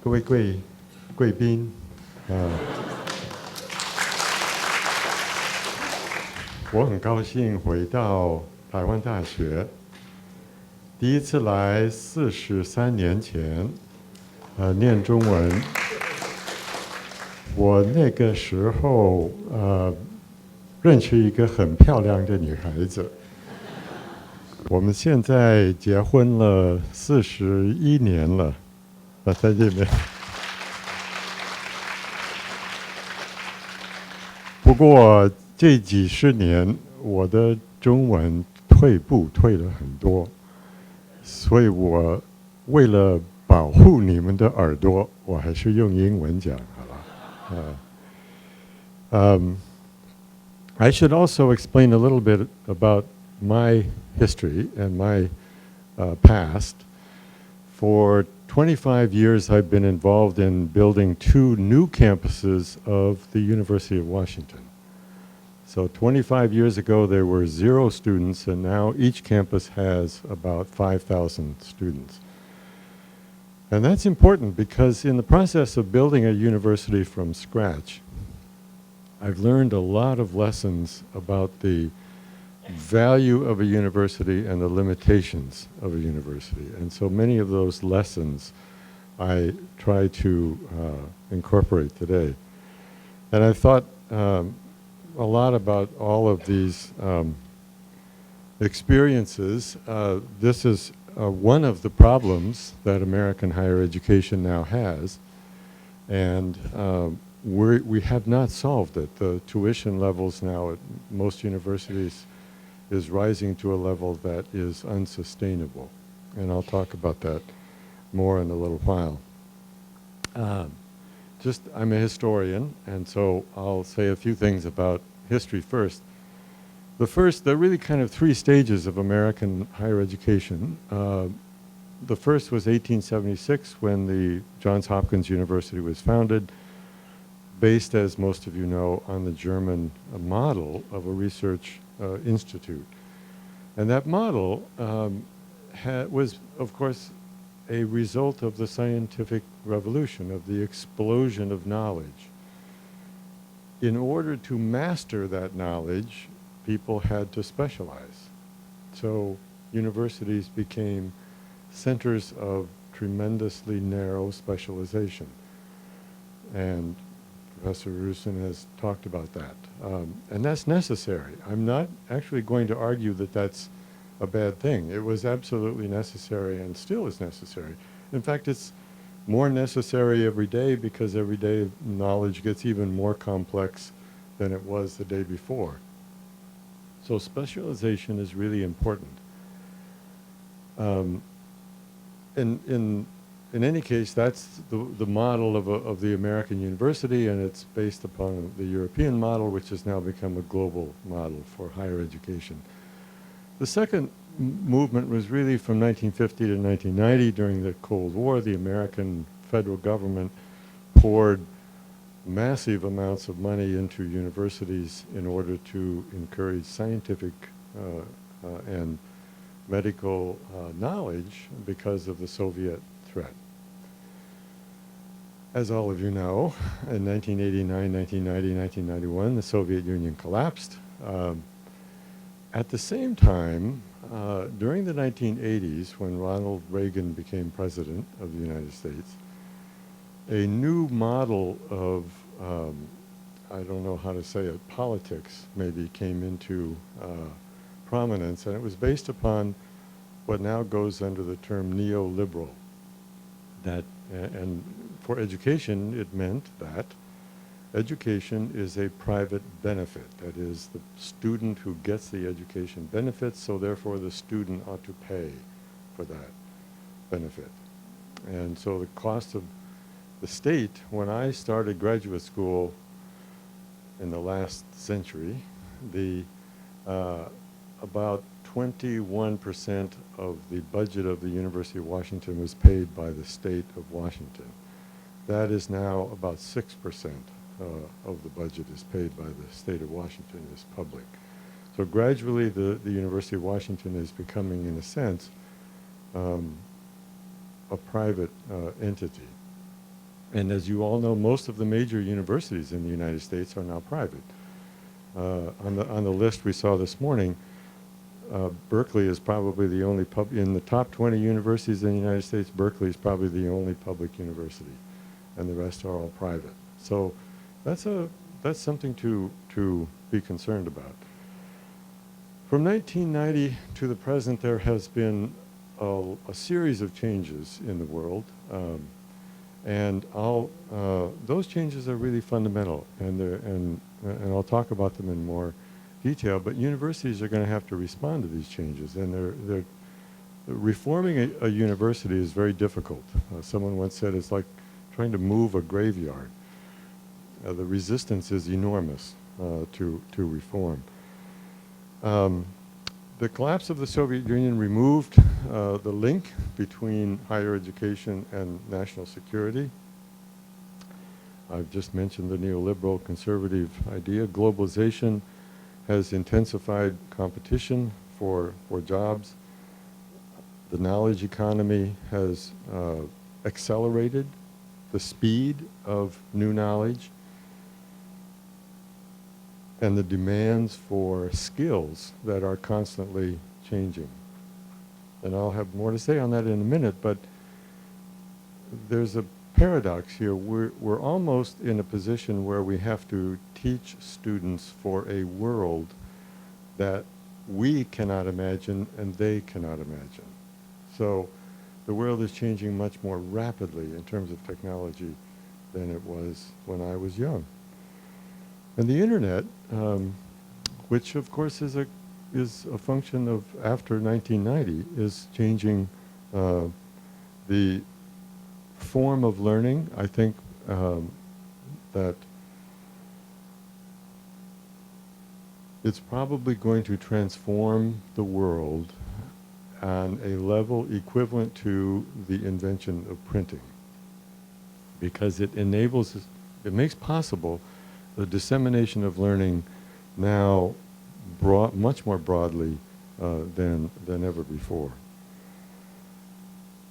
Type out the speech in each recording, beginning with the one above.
各位贵宾，我很高兴回到台湾大学。第一次来43年前，念中文。我那个时候认识一个很漂亮的女孩子。我们现在结婚了41年了，在这边。不过这几十年，我的中文退步退了很多，所以我为了保护你们的耳朵，我还是用英文讲好了。I should also explain a little bit about my history and my past. For 25 years, I've been involved in building 2 new campuses of the University of Washington. So 25 years ago, there were 0 students, and now each campus has about 5,000 students. And that's important because in the process of building a university from scratch, I've learned a lot of lessons about the value of a university and the limitations of a university. And so many of those lessons I try to incorporate today. And I thought a lot about all of these experiences. This is one of the problems that American higher education now has. And we have not solved it. The tuition levels now at most universities is rising to a level that is unsustainable. And I'll talk about that more in a little while. I'm a historian, and so I'll say a few things about history first. There are really kind of 3 stages of American higher education. The first was 1876 when the Johns Hopkins University was founded, based, as most of you know, on the German model of a research institute. And that model was, of course, a result of the scientific revolution, of the explosion of knowledge. In order to master that knowledge, people had to specialize. So universities became centers of tremendously narrow specialization. And Professor Rusin has talked about that. And that's necessary. I'm not actually going to argue that that's a bad thing. It was absolutely necessary and still is necessary. In fact, it's more necessary every day because every day knowledge gets even more complex than it was the day before. So specialization is really important. In any case, that's the model of the American university, and it's based upon the European model, which has now become a global model for higher education. The second movement was really from 1950 to 1990 during the Cold War. The American federal government poured massive amounts of money into universities in order to encourage scientific and medical knowledge because of the Soviet threat. As all of you know, in 1989, 1990, 1991, the Soviet Union collapsed. At the same time, during the 1980s, when Ronald Reagan became president of the United States, a new model of, I don't know how to say it, politics maybe came into prominence, and it was based upon what now goes under the term neoliberal. And for education, it meant that education is a private benefit. That is, the student who gets the education benefits, so therefore the student ought to pay for that benefit. And so the cost of the state, when I started graduate school in the last century, about 21% of the budget of the University of Washington was paid by the state of Washington. That is now about 6% of the budget is paid by the state of Washington as public. So gradually the University of Washington is becoming, in a sense, a private entity. And as you all know, most of the major universities in the United States are now private. On the list we saw this morning, Berkeley is probably the only in the top 20 universities in the United States, Berkeley is probably the only public university, and the rest are all private. So that's something to be concerned about. From 1990 to the present, there has been a series of changes in the world, and those changes are really fundamental, and I'll talk about them in more detail. But universities are going to have to respond to these changes, and reforming a university is very difficult. Someone once said it's like trying to move a graveyard. The resistance is enormous to reform. The collapse of the Soviet Union removed the link between higher education and national security. I've just mentioned the neoliberal conservative idea. Globalization has intensified competition for jobs. The knowledge economy has accelerated the speed of new knowledge, and the demands for skills that are constantly changing. And I'll have more to say on that in a minute, but there's a paradox here. We're almost in a position where we have to teach students for a world that we cannot imagine and they cannot imagine. So the world is changing much more rapidly in terms of technology than it was when I was young. And the internet, which of course is a function of after 1990, is changing the form of learning. I think that it's probably going to transform the world on a level equivalent to the invention of printing, because it enables, it makes possible the dissemination of learning now much more broadly than ever before.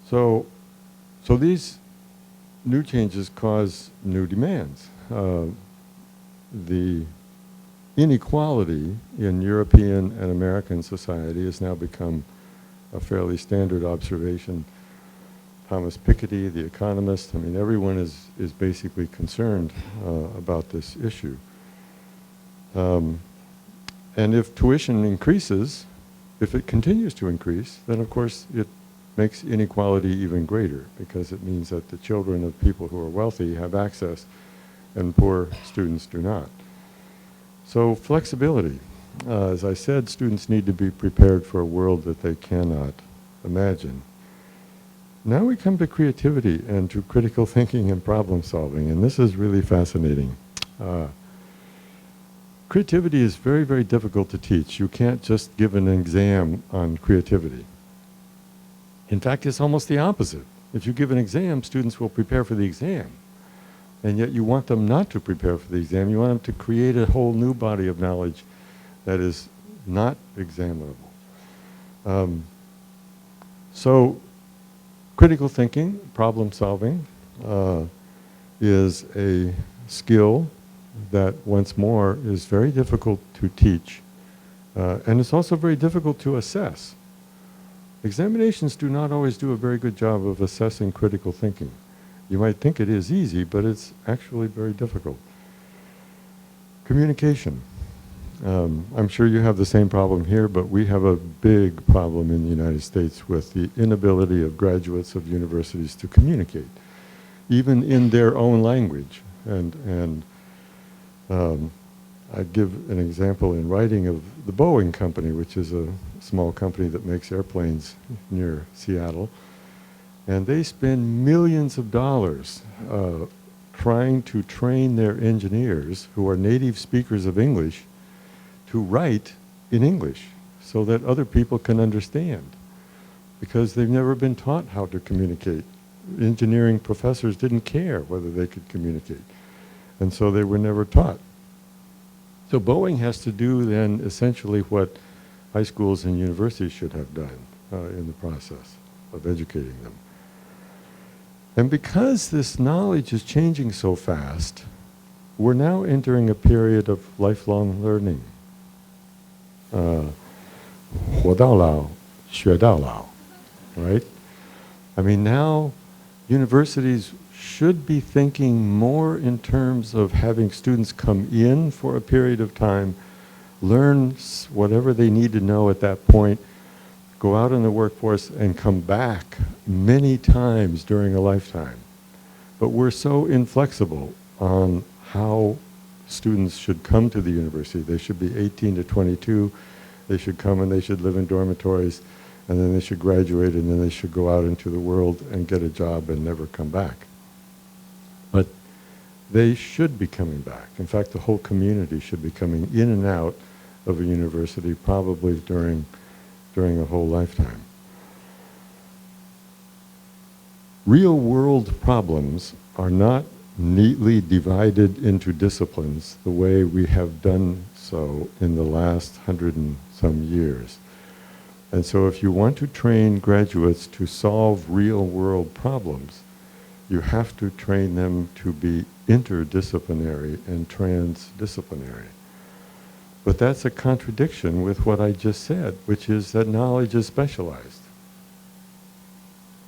So these new changes cause new demands. The inequality in European and American society has now become a fairly standard observation. Thomas Piketty, the economist, I mean, everyone is basically concerned about this issue. And if tuition increases, if it continues to increase, then of course it makes inequality even greater, because it means that the children of people who are wealthy have access and poor students do not. So flexibility. As I said, students need to be prepared for a world that they cannot imagine. Now we come to creativity and to critical thinking and problem solving, and this is really fascinating. Creativity is very, very difficult to teach. You can't just give an exam on creativity. In fact, it's almost the opposite. If you give an exam, students will prepare for the exam. And yet you want them not to prepare for the exam. You want them to create a whole new body of knowledge that is not examinable. So critical thinking, problem solving, is a skill that, once more, is very difficult to teach. And it's also very difficult to assess. Examinations do not always do a very good job of assessing critical thinking. You might think it is easy, but it's actually very difficult. Communication. I'm sure you have the same problem here, but we have a big problem in the United States with the inability of graduates of universities to communicate, even in their own language. And I give an example in writing of the Boeing company, which is a small company that makes airplanes near Seattle. And they spend millions of dollars trying to train their engineers, who are native speakers of English, to write in English so that other people can understand, because they've never been taught how to communicate. Engineering professors didn't care whether they could communicate, and so they were never taught. So Boeing has to do then essentially what high schools and universities should have done in the process of educating them. And because this knowledge is changing so fast, we're now entering a period of lifelong learning. 活到老，学到老, right? I mean, now universities should be thinking more in terms of having students come in for a period of time, learn whatever they need to know at that point, go out in the workforce and come back many times during a lifetime. But we're so inflexible on how students should come to the university. They should be 18 to 22. They should come and they should live in dormitories, and then they should graduate, and then they should go out into the world and get a job and never come back. But they should be coming back. In fact, the whole community should be coming in and out of a university probably during a whole lifetime. Real world problems are not neatly divided into disciplines the way we have done so in the last 100 and some years. And so if you want to train graduates to solve real world problems, you have to train them to be interdisciplinary and transdisciplinary. But that's a contradiction with what I just said, which is that knowledge is specialized.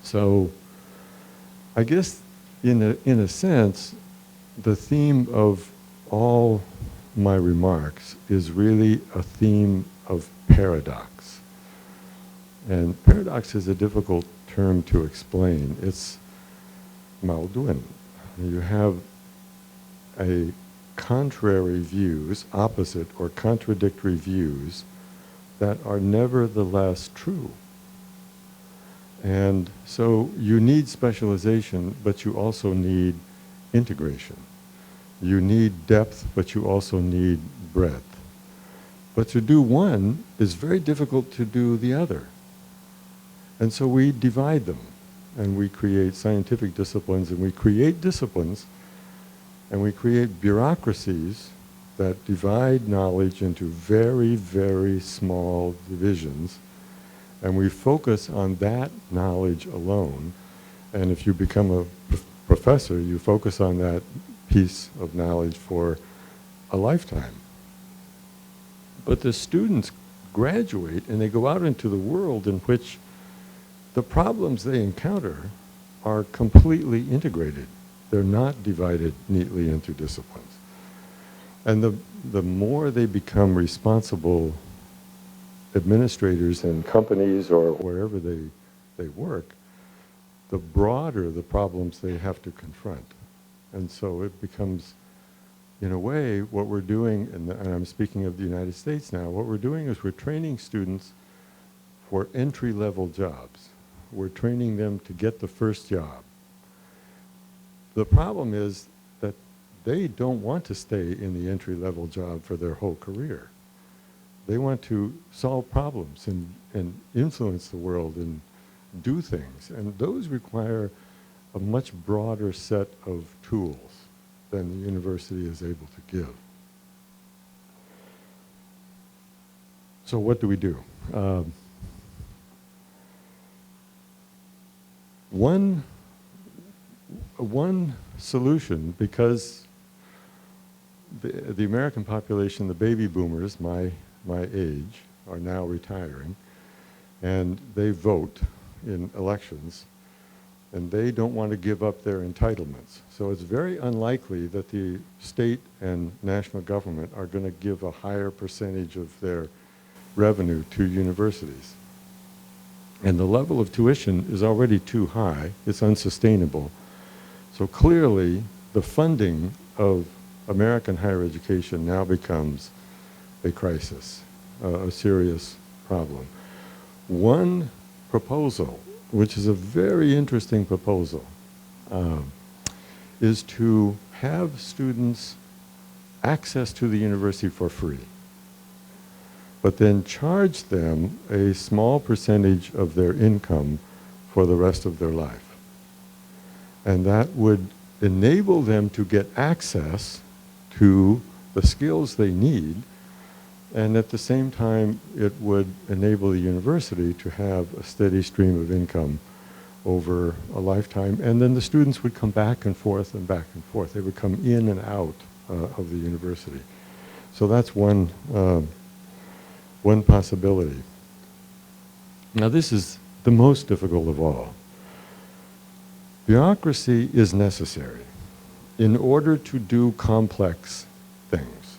So I guess in a sense, the theme of all my remarks is really a theme of paradox. And paradox is a difficult term to explain. It's 矛盾. You have a contrary views, opposite or contradictory views that are nevertheless true. And so you need specialization, but you also need integration. You need depth, but you also need breadth. But to do one is very difficult to do the other. And so we divide them, and we create scientific disciplines, and we create disciplines, and we create bureaucracies that divide knowledge into very, very small divisions, and we focus on that knowledge alone. And if you become a professor, you focus on that piece of knowledge for a lifetime. But the students graduate and they go out into the world in which the problems they encounter are completely integrated. They're not divided neatly into disciplines. And the more they become responsible administrators in companies or wherever they work, the broader the problems they have to confront. And so it becomes, in a way, what we're doing, and I'm speaking of the United States now, what we're doing is we're training students for entry-level jobs. We're training them to get the first job. The problem is that they don't want to stay in the entry-level job for their whole career. They want to solve problems and influence the world and do things. And those require a much broader set of tools than the university is able to give. So what do we do? One solution, because the American population, the baby boomers, my age, are now retiring, and they vote in elections, and they don't want to give up their entitlements. So it's very unlikely that the state and national government are going to give a higher percentage of their revenue to universities. And the level of tuition is already too high. It's unsustainable. So clearly, the funding of American higher education now becomes a crisis, a serious problem. One proposal, which is a very interesting proposal, is to have students access to the university for free, but then charge them a small percentage of their income for the rest of their life. And that would enable them to get access to the skills they need, and at the same time it would enable the university to have a steady stream of income over a lifetime, and then the students would come back and forth and back and forth. They would come in and out of the university. So that's one possibility. Now this is the most difficult of all. Bureaucracy is necessary in order to do complex things.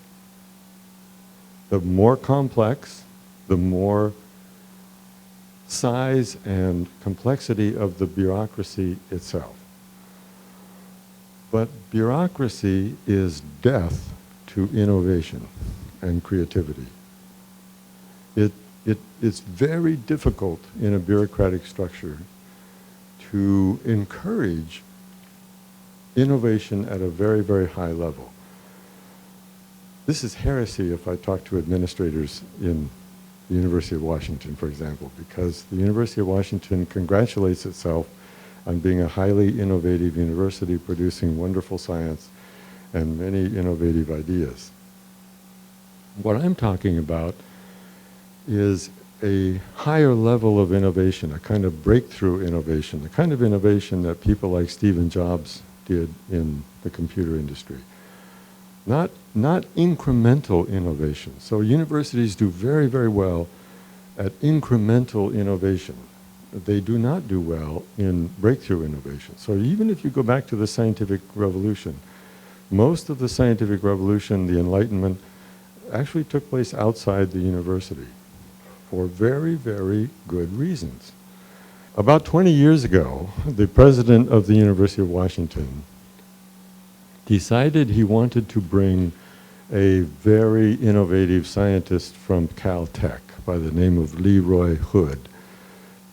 The more complex, the more size and complexity of the bureaucracy itself. But bureaucracy is death to innovation and creativity. It's very difficult in a bureaucratic structure to encourage innovation at a very, very high level. This is heresy if I talk to administrators in the University of Washington, for example, because the University of Washington congratulates itself on being a highly innovative university producing wonderful science and many innovative ideas. What I'm talking about is a higher level of innovation, a kind of breakthrough innovation, the kind of innovation that people like Stephen Jobs did in the computer industry. Not incremental innovation. So universities do very, very well at incremental innovation. They do not do well in breakthrough innovation. So even if you go back to the scientific revolution, most of the scientific revolution, the Enlightenment, actually took place outside the university for very, very good reasons. About 20 years ago, the president of the University of Washington decided he wanted to bring a very innovative scientist from Caltech by the name of Leroy Hood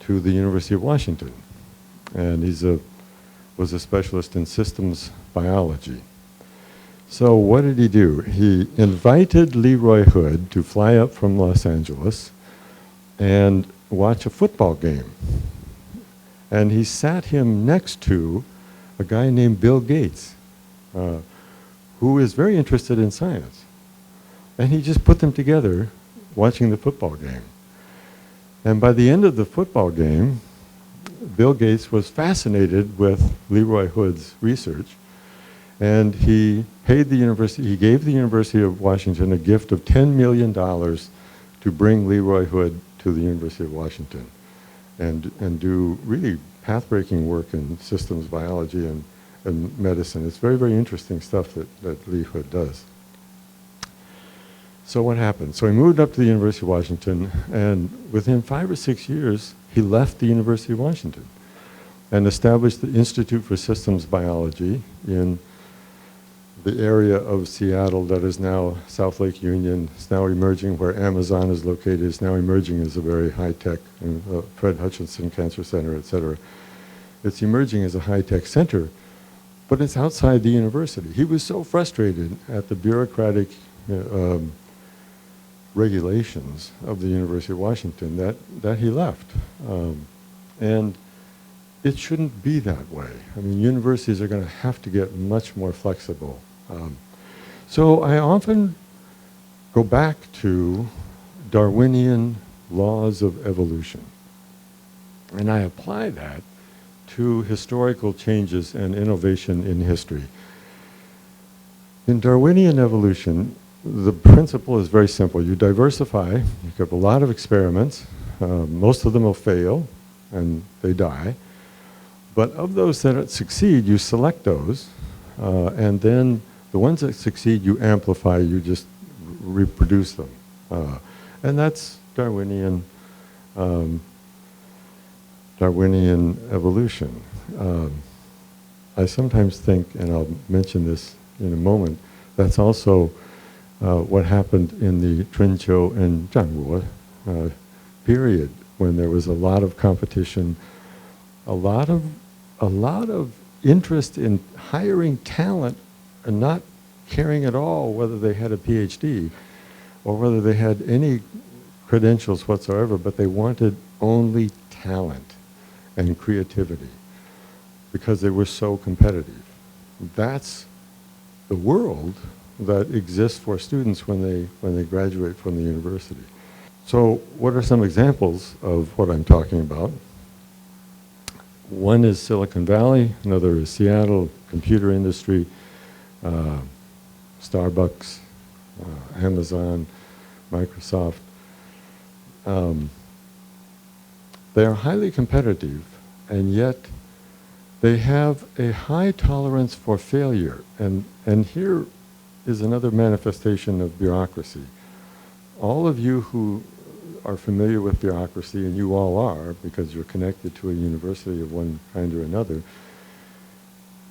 to the University of Washington. And he was a specialist in systems biology. So what did he do? He invited Leroy Hood to fly up from Los Angeles and watch a football game. And he sat him next to a guy named Bill Gates, who is very interested in science. And he just put them together watching the football game. And by the end of the football game, Bill Gates was fascinated with Leroy Hood's research, and he gave the University of Washington a gift of $10 million to bring Leroy Hood to the University of Washington and do really path-breaking work in systems biology and medicine. It's very, very interesting stuff that Lee Hood does. So what happened? So he moved up to the University of Washington, and within 5 or 6 years, he left the University of Washington and established the Institute for Systems Biology in the area of Seattle that is now South Lake Union. It's now emerging where Amazon is located. It's now emerging as a very high-tech, Fred Hutchinson Cancer Center, et cetera. It's emerging as a high-tech center, but it's outside the university. He was so frustrated at the bureaucratic regulations of the University of Washington that he left. And it shouldn't be that way. I mean, universities are going to have to get much more flexible. So I often go back to Darwinian laws of evolution, and I apply that to historical changes and innovation in history. In Darwinian evolution, the principle is very simple. You diversify, you have a lot of experiments, most of them will fail and they die, but of those that succeed, you select those, and then the ones that succeed, you amplify, you just reproduce them. And that's Darwinian evolution. I sometimes think, and I'll mention this in a moment, that's also what happened in the Chunqiu and Zhangguo period, when there was a lot of competition, a lot of interest in hiring talent and not caring at all whether they had a PhD or whether they had any credentials whatsoever, but they wanted only talent and creativity because they were so competitive. That's the world that exists for students when they graduate from the university. So what are some examples of what I'm talking about? One is Silicon Valley, another is Seattle, computer industry, Starbucks, Amazon, Microsoft. They are highly competitive, and yet they have a high tolerance for failure. And here is another manifestation of bureaucracy. All of you who are familiar with bureaucracy, and you all are because you're connected to a university of one kind or another,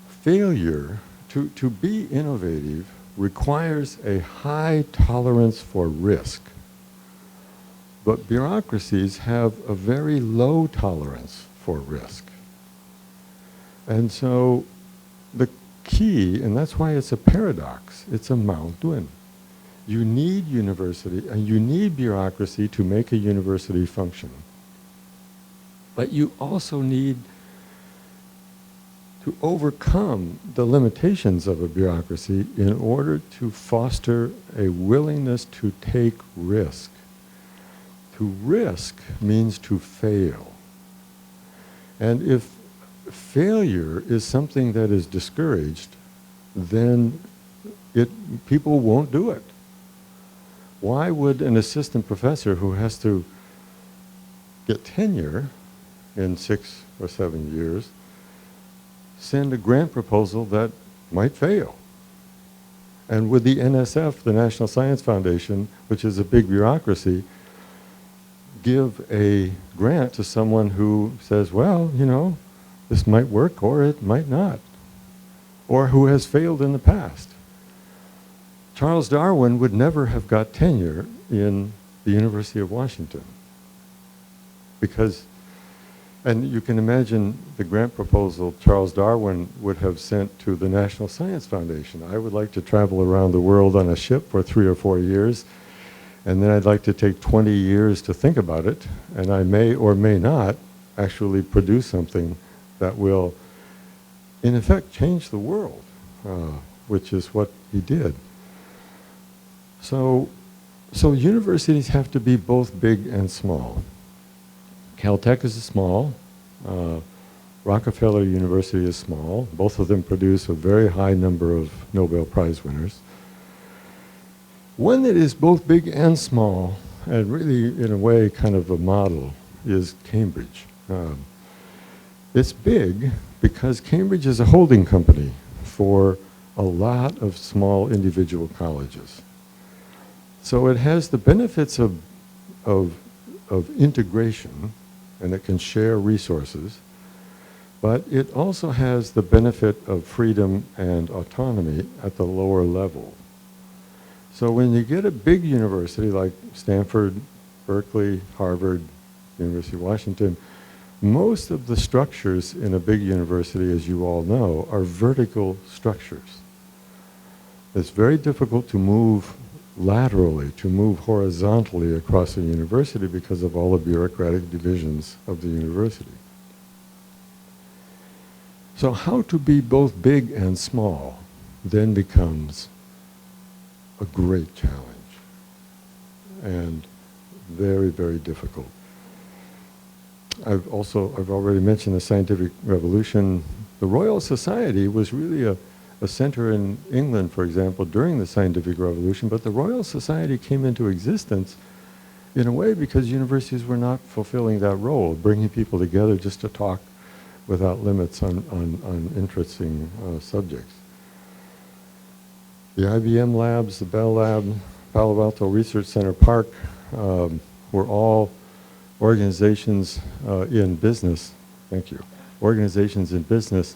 failure, to be innovative, requires a high tolerance for risk. But bureaucracies have a very low tolerance for risk. And so the key, and that's why it's a paradox, it's a Maodun. You need university and you need bureaucracy to make a university function. But you also need to overcome the limitations of a bureaucracy in order to foster a willingness to take risk. To risk means to fail. And if failure is something that is discouraged, then people won't do it. Why would an assistant professor who has to get tenure in 6 or 7 years send a grant proposal that might fail? And would the NSF, the National Science Foundation, which is a big bureaucracy, give a grant to someone who says, well, you know, this might work or it might not, or who has failed in the past? Charles Darwin would never have got tenure in the University of Washington because, and you can imagine the grant proposal Charles Darwin would have sent to the National Science Foundation. I would like to travel around the world on a ship for 3 or 4 years, and then I'd like to take 20 years to think about it, and I may or may not actually produce something that will, in effect, change the world, which is what he did. So universities have to be both big and small. Caltech is small. Rockefeller University is small. Both of them produce a very high number of Nobel Prize winners. One that is both big and small, and really, in a way, kind of a model, is Cambridge. It's big because Cambridge is a holding company for a lot of small individual colleges. So it has the benefits of integration, and it can share resources, but it also has the benefit of freedom and autonomy at the lower level. So when you get a big university like Stanford, Berkeley, Harvard, University of Washington, most of the structures in a big university, as you all know, are vertical structures. It's very difficult to move laterally, to move horizontally across a university because of all the bureaucratic divisions of the university. So how to be both big and small then becomes a great challenge and very, very difficult. I've already mentioned the scientific revolution. The Royal Society was really a center in England, for example, during the scientific revolution, but the Royal Society came into existence in a way because universities were not fulfilling that role, bringing people together just to talk without limits on interesting subjects. The IBM labs, the Bell Lab, Palo Alto Research Center, Park, were all organizations in business, thank you, organizations in business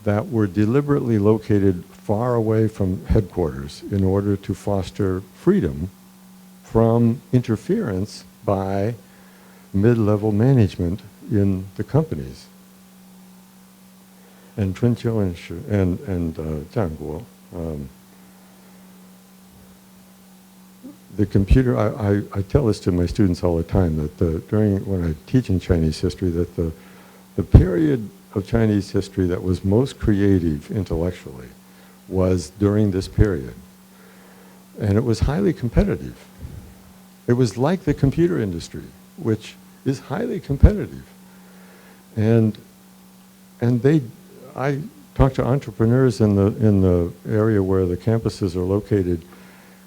that were deliberately located far away from headquarters in order to foster freedom from interference by mid-level management in the companies. And Chunqiu and Zhangguo, the computer, I tell this to my students all the time, that when I'm teaching Chinese history, that the period of Chinese history that was most creative intellectually was during this period. And it was highly competitive. It was like the computer industry, which is highly competitive. And I talk to entrepreneurs in the area where the campuses are located,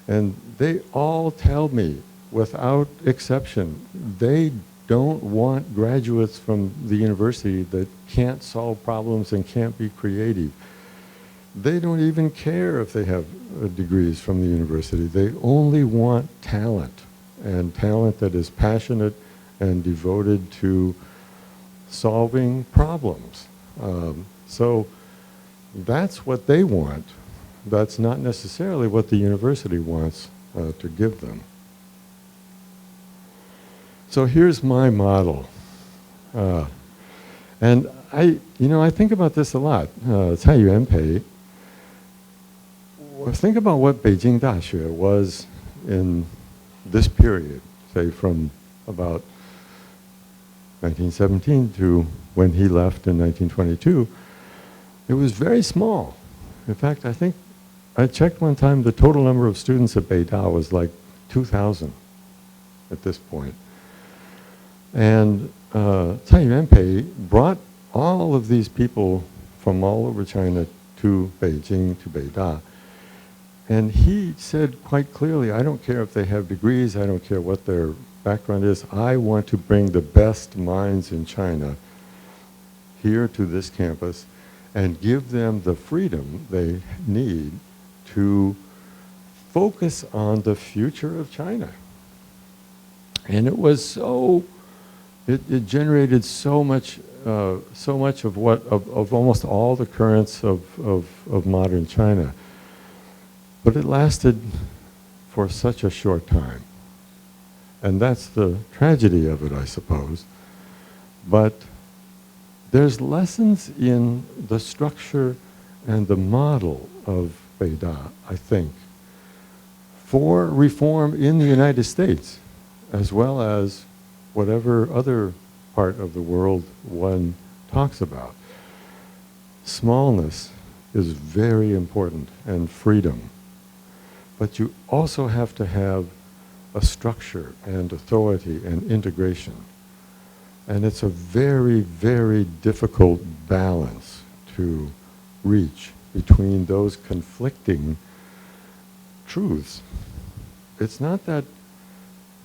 and they all tell me, without exception, they don't want graduates from the university that can't solve problems and can't be creative. They don't even care if they have degrees from the university. They only want talent, and talent that is passionate and devoted to solving problems. So that's what they want. That's not necessarily what the university wants to give them. So here's my model. And I think about this a lot. Cai Yuanpei. Think about what Beijing Daxue was in this period, say from about 1917 to when he left in 1922. It was very small. In fact, I think I checked one time, the total number of students at Beida was like 2,000 at this point. And Cai Yuanpei brought all of these people from all over China to Beijing, to Beida. And he said quite clearly, I don't care if they have degrees, I don't care what their background is, I want to bring the best minds in China here to this campus and give them the freedom they need to focus on the future of China. And it was so, it generated so much of almost all the currents of modern China. But it lasted for such a short time. And that's the tragedy of it, I suppose. But there's lessons in the structure and the model of Beida, I think, for reform in the United States, as well as whatever other part of the world one talks about. Smallness is very important, and freedom. But you also have to have a structure and authority and integration. And it's a very, very difficult balance to reach between those conflicting truths. It's not that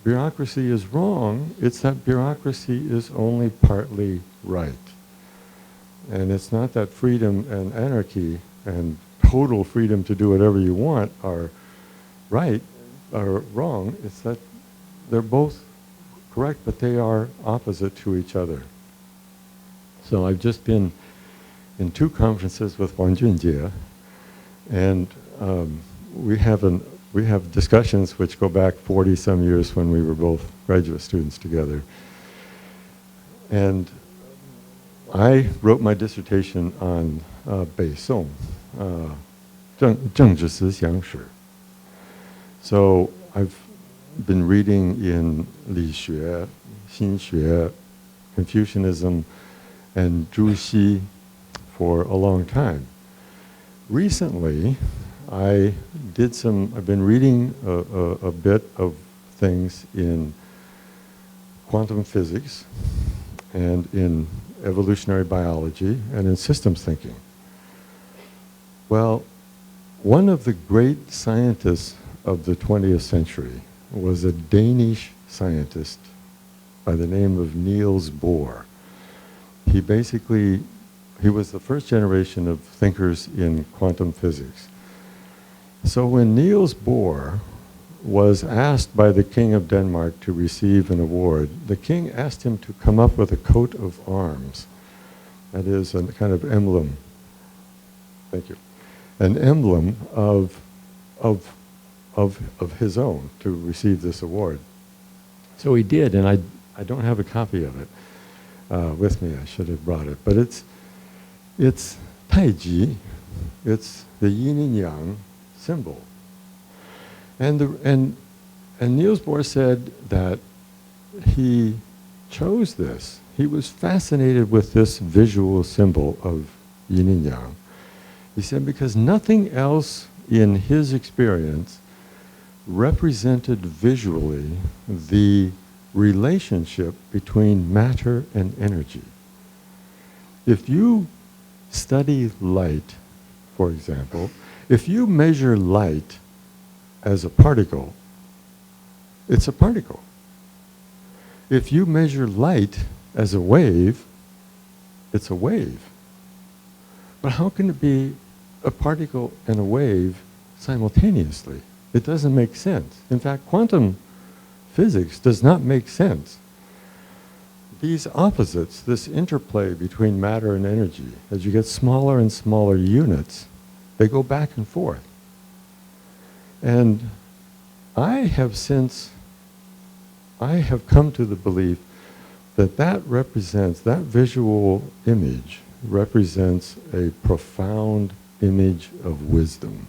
bureaucracy is wrong, it's that bureaucracy is only partly right. And it's not that freedom and anarchy and total freedom to do whatever you want are right or wrong. It's that they're both correct, but they are opposite to each other. So I've just been in 2 conferences with Wang Junjie, and we have discussions which go back 40-some years when we were both graduate students together. And I wrote my dissertation on 北宋, 政治思想史. So I've been reading in 理学, 心学, Confucianism, and Zhu Xi for a long time. Recently, I've been reading a bit of things in quantum physics and in evolutionary biology and in systems thinking. Well, one of the great scientists of the 20th century was a Danish scientist by the name of Niels Bohr. He was the first generation of thinkers in quantum physics. So when Niels Bohr was asked by the King of Denmark to receive an award, the king asked him to come up with a coat of arms. That is a kind of emblem. Thank you. An emblem of his own to receive this award. So he did, and I don't have a copy of it with me. I should have brought it. But it's Taiji. It's the yin and yang symbol. And Niels Bohr said that he chose this. He was fascinated with this visual symbol of yin and yang. He said because nothing else in his experience represented visually the relationship between matter and energy. If you study light, for example, if you measure light as a particle, it's a particle. If you measure light as a wave, it's a wave. But how can it be a particle and a wave simultaneously? It doesn't make sense. In fact, quantum physics does not make sense. These opposites, this interplay between matter and energy, as you get smaller and smaller units, they go back and forth. And I have come to the belief that that visual image represents a profound image of wisdom.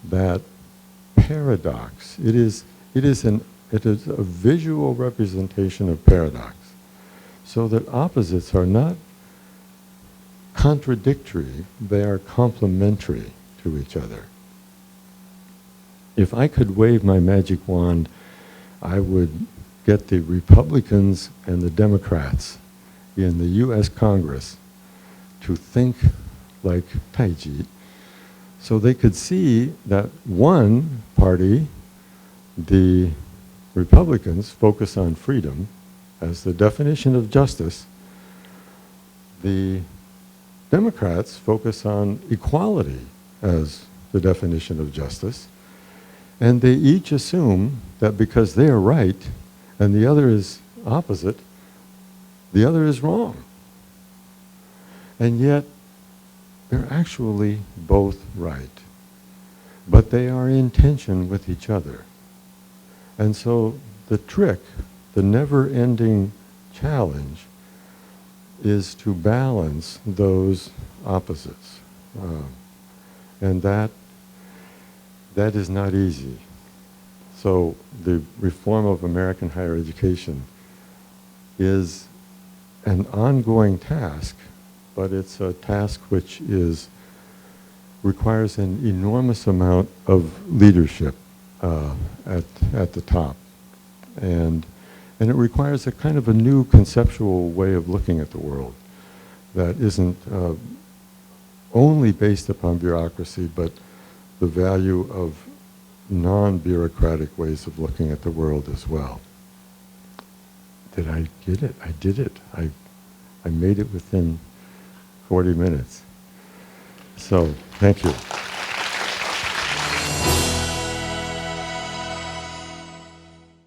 That paradox, it is a visual representation of paradox, so that opposites are not contradictory, they are complementary to each other. If I could wave my magic wand, I would get the Republicans and the Democrats in the US Congress to think like Taiji, so they could see that one party, the Republicans, focus on freedom as the definition of justice. The Democrats focus on equality as the definition of justice. And they each assume that because they are right and the other is opposite, the other is wrong. And yet, they're actually both right. But they are in tension with each other. And so the trick, the never-ending challenge, is to balance those opposites. And that is not easy. So the reform of American higher education is an ongoing task, but it's a task which requires an enormous amount of leadership at the top. And it requires a kind of a new conceptual way of looking at the world that isn't only based upon bureaucracy, but the value of non-bureaucratic ways of looking at the world as well. Did I get it? I did it. I made it within 40 minutes. So, thank you.